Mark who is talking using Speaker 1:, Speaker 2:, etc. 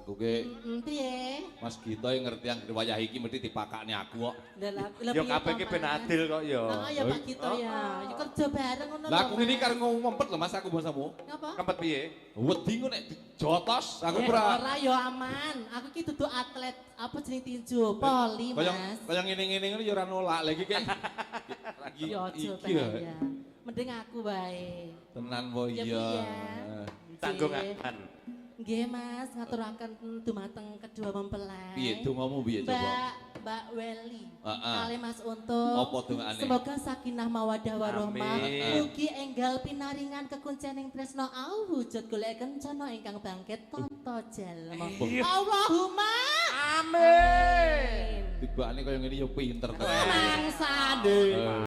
Speaker 1: Aku ke
Speaker 2: piye?
Speaker 1: Mas Gito yang ngerti yang riwayah iki mesti dipakakne aku kok.
Speaker 3: Ya kabeh iki ben adil kok ya.
Speaker 2: Heeh ya Pak Gito ya. Ya kerja bareng ngono lho.
Speaker 1: Lah aku ngene karo ngumpet lho Mas aku bahasamu.
Speaker 2: Ngapa?
Speaker 3: Kempet piye?
Speaker 1: Wedi engko nek dijotos aku
Speaker 2: Eh,
Speaker 1: ora.
Speaker 2: ora ya aman. Aku ki dudu atlet apa jeneng tinju, poli Mas.
Speaker 1: Kaya ngene-ngene ngono ya ora nolak lagi kayak lagi
Speaker 2: Ya aja
Speaker 1: iki ya.
Speaker 2: ya. Mending aku wae.
Speaker 1: Tenan po
Speaker 2: Ya,
Speaker 1: iya.
Speaker 2: iya.
Speaker 3: Tanggungan.
Speaker 2: Nggih Mas, ngaturaken dumateng kedua mempelai.
Speaker 1: Piye dongamu piye coba?
Speaker 2: Mbak Weli.
Speaker 1: Heeh.
Speaker 2: Kali Mas Untung.
Speaker 1: Apa dongane?
Speaker 2: Semoga sakinah mawaddah warahmah.
Speaker 3: Amin.
Speaker 2: Mugi enggal pinaringan kekuncening tresno awujud golek kencana ingkang bangkit tata jalma. Allahumma
Speaker 3: Amin.
Speaker 1: Tibane kaya ngene ya pinter to.
Speaker 2: mangsa.